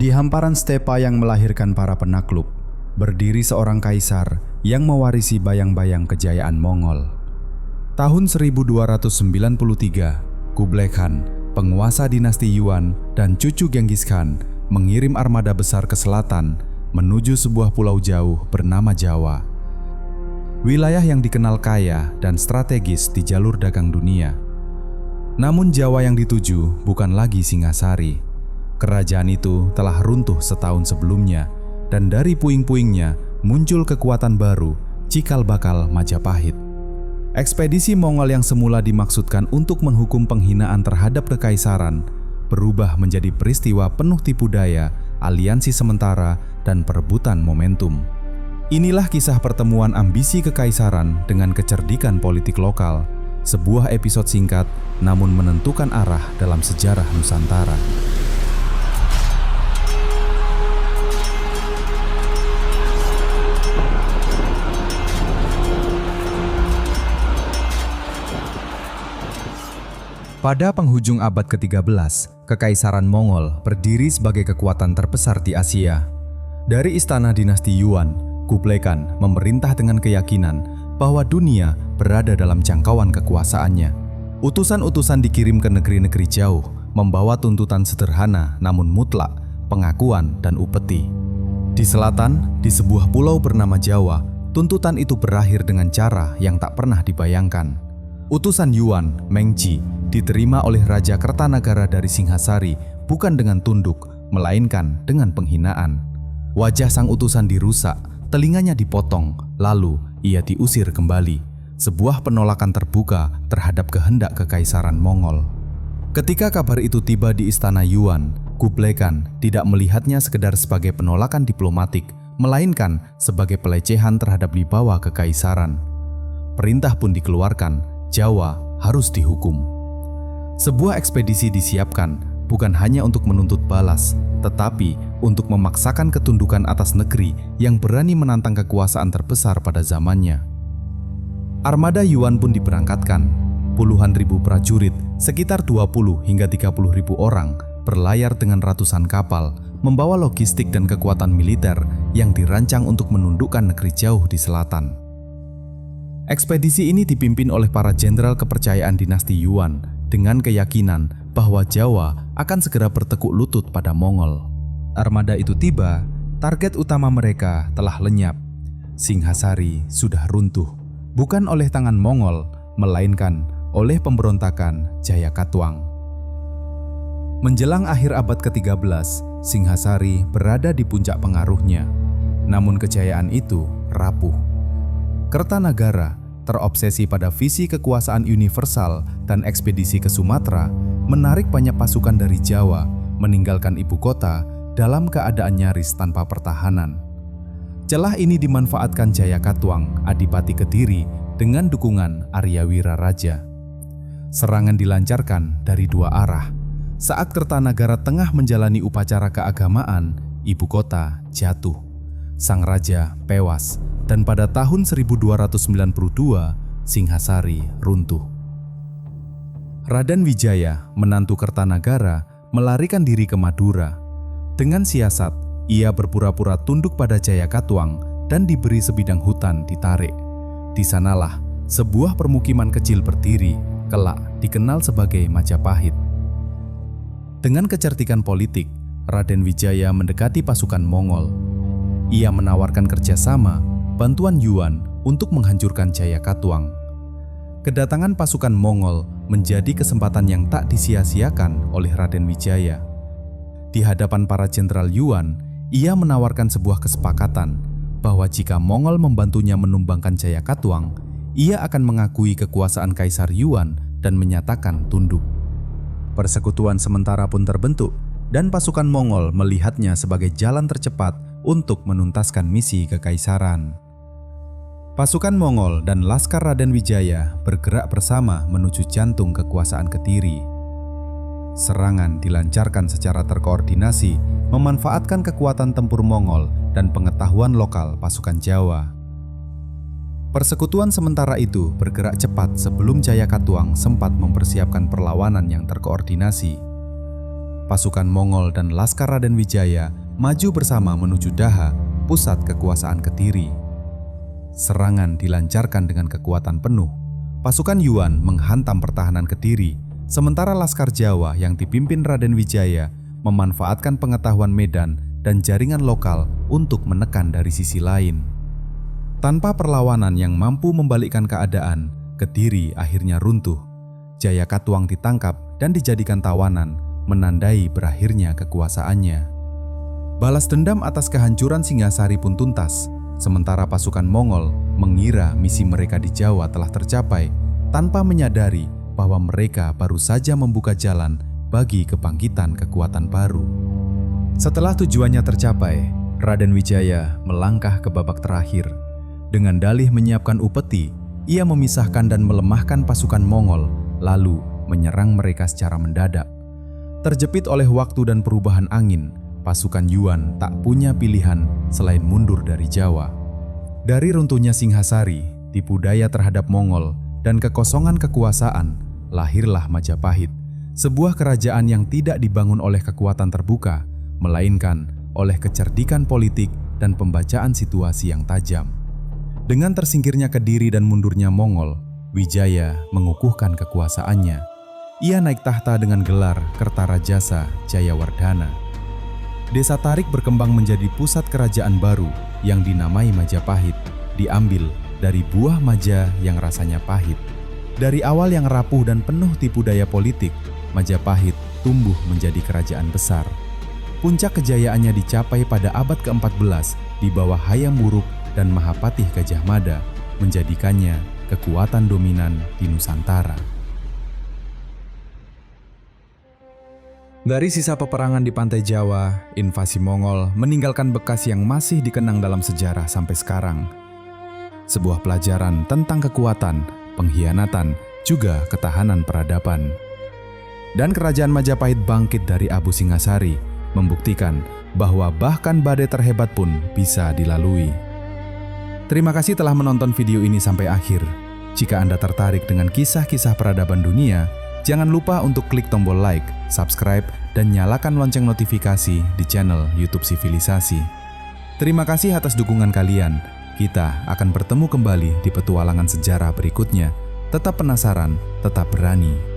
Di hamparan stepa yang melahirkan para penakluk, berdiri seorang kaisar yang mewarisi bayang-bayang kejayaan Mongol. Tahun 1293, Kublai Khan, penguasa dinasti Yuan dan cucu Genghis Khan, mengirim armada besar ke selatan menuju sebuah pulau jauh bernama Jawa. Wilayah yang dikenal kaya dan strategis di jalur dagang dunia. Namun Jawa yang dituju bukan lagi Singhasari. Kerajaan itu telah runtuh setahun sebelumnya, dan dari puing-puingnya muncul kekuatan baru, cikal bakal Majapahit. Ekspedisi Mongol yang semula dimaksudkan untuk menghukum penghinaan terhadap kekaisaran, berubah menjadi peristiwa penuh tipu daya, aliansi sementara, dan perebutan momentum. Inilah kisah pertemuan ambisi kekaisaran dengan kecerdikan politik lokal, sebuah episode singkat namun menentukan arah dalam sejarah Nusantara. Pada penghujung abad ke-13, Kekaisaran Mongol berdiri sebagai kekuatan terbesar di Asia. Dari istana dinasti Yuan, Kublai Khan memerintah dengan keyakinan bahwa dunia berada dalam jangkauan kekuasaannya. Utusan-utusan dikirim ke negeri-negeri jauh, membawa tuntutan sederhana namun mutlak, pengakuan dan upeti. Di selatan, di sebuah pulau bernama Jawa, tuntutan itu berakhir dengan cara yang tak pernah dibayangkan. Utusan Yuan, Mengji, diterima oleh Raja Kertanagara dari Singhasari bukan dengan tunduk, melainkan dengan penghinaan. Wajah sang utusan dirusak, telinganya dipotong, lalu ia diusir kembali. Sebuah penolakan terbuka terhadap kehendak Kekaisaran Mongol. Ketika kabar itu tiba di istana Yuan, Kublai Khan tidak melihatnya sekedar sebagai penolakan diplomatik, melainkan sebagai pelecehan terhadap wibawa kekaisaran. Perintah pun dikeluarkan, Jawa harus dihukum. Sebuah ekspedisi disiapkan bukan hanya untuk menuntut balas, tetapi untuk memaksakan ketundukan atas negeri yang berani menantang kekuasaan terbesar pada zamannya. Armada Yuan pun diberangkatkan. Puluhan ribu prajurit, sekitar 20 hingga 30 ribu orang, berlayar dengan ratusan kapal, membawa logistik dan kekuatan militer yang dirancang untuk menundukkan negeri jauh di selatan. Ekspedisi ini dipimpin oleh para jenderal kepercayaan dinasti Yuan dengan keyakinan bahwa Jawa akan segera bertekuk lutut pada Mongol. Armada itu tiba, target utama mereka telah lenyap. Singhasari sudah runtuh, bukan oleh tangan Mongol, melainkan oleh pemberontakan Jayakatwang. Menjelang akhir abad ke-13, Singhasari berada di puncak pengaruhnya. Namun kejayaan itu rapuh. Kertanagara terobsesi pada visi kekuasaan universal dan ekspedisi ke Sumatera, menarik banyak pasukan dari Jawa, meninggalkan ibu kota dalam keadaan nyaris tanpa pertahanan. Celah ini dimanfaatkan Jayakatwang, Adipati Kediri, dengan dukungan Aryawira Raja. Serangan dilancarkan dari dua arah. Saat Kertanagara tengah menjalani upacara keagamaan, ibu kota jatuh. Sang raja tewas, dan pada tahun 1292, Singhasari runtuh. Raden Wijaya, menantu Kertanagara, melarikan diri ke Madura. Dengan siasat, ia berpura-pura tunduk pada Jayakatwang dan diberi sebidang hutan di Tarik. Di sanalah sebuah permukiman kecil berdiri, kelak dikenal sebagai Majapahit. Dengan kecerdikan politik, Raden Wijaya mendekati pasukan Mongol. Ia menawarkan kerjasama, bantuan Yuan untuk menghancurkan Jayakatwang. Kedatangan pasukan Mongol menjadi kesempatan yang tak disia-siakan oleh Raden Wijaya. Di hadapan para jenderal Yuan, ia menawarkan sebuah kesepakatan bahwa jika Mongol membantunya menumbangkan Jayakatwang, ia akan mengakui kekuasaan Kaisar Yuan dan menyatakan tunduk. Persekutuan sementara pun terbentuk, dan pasukan Mongol melihatnya sebagai jalan tercepat untuk menuntaskan misi kekaisaran. Pasukan Mongol dan Laskar Raden Wijaya bergerak bersama menuju jantung kekuasaan Kediri. Serangan dilancarkan secara terkoordinasi, memanfaatkan kekuatan tempur Mongol dan pengetahuan lokal pasukan Jawa. Persekutuan sementara itu bergerak cepat sebelum Jayakatwang sempat mempersiapkan perlawanan yang terkoordinasi. pasukan Mongol dan Laskar Raden Wijaya maju bersama menuju Daha, pusat kekuasaan Kediri. Serangan dilancarkan dengan kekuatan penuh. Pasukan Yuan menghantam pertahanan Kediri, sementara Laskar Jawa yang dipimpin Raden Wijaya memanfaatkan pengetahuan medan dan jaringan lokal untuk menekan dari sisi lain. Tanpa perlawanan yang mampu membalikkan keadaan, Kediri akhirnya runtuh. Jaya Katuang ditangkap dan dijadikan tawanan, menandai berakhirnya kekuasaannya. Balas dendam atas kehancuran Singhasari pun tuntas, sementara pasukan Mongol mengira misi mereka di Jawa telah tercapai tanpa menyadari bahwa mereka baru saja membuka jalan bagi kebangkitan kekuatan baru. Setelah tujuannya tercapai, Raden Wijaya melangkah ke babak terakhir. Dengan dalih menyiapkan upeti, ia memisahkan dan melemahkan pasukan Mongol, lalu menyerang mereka secara mendadak. Terjepit oleh waktu dan perubahan angin, pasukan Yuan tak punya pilihan selain mundur dari Jawa. Dari runtuhnya Singhasari, tipu daya terhadap Mongol, dan kekosongan kekuasaan, lahirlah Majapahit, sebuah kerajaan yang tidak dibangun oleh kekuatan terbuka, melainkan oleh kecerdikan politik dan pembacaan situasi yang tajam. Dengan tersingkirnya Kediri dan mundurnya Mongol, Wijaya mengukuhkan kekuasaannya. Ia naik tahta dengan gelar Kertarajasa Jayawardhana. Desa Tarik berkembang menjadi pusat kerajaan baru yang dinamai Majapahit, diambil dari buah maja yang rasanya pahit. Dari awal yang rapuh dan penuh tipu daya politik, Majapahit tumbuh menjadi kerajaan besar. Puncak kejayaannya dicapai pada abad ke-14 di bawah Hayam Wuruk dan Mahapatih Gajah Mada, menjadikannya kekuatan dominan di Nusantara. Dari sisa peperangan di pantai Jawa, invasi Mongol meninggalkan bekas yang masih dikenang dalam sejarah sampai sekarang. Sebuah pelajaran tentang kekuatan, pengkhianatan, juga ketahanan peradaban. Dan kerajaan Majapahit bangkit dari Abu Singhasari, membuktikan bahwa bahkan badai terhebat pun bisa dilalui. Terima kasih telah menonton video ini sampai akhir. Jika Anda tertarik dengan kisah-kisah peradaban dunia, jangan lupa untuk klik tombol like, subscribe, dan nyalakan lonceng notifikasi di channel YouTube Sivilisasi. Terima kasih atas dukungan kalian. Kita akan bertemu kembali di petualangan sejarah berikutnya. Tetap penasaran, tetap berani.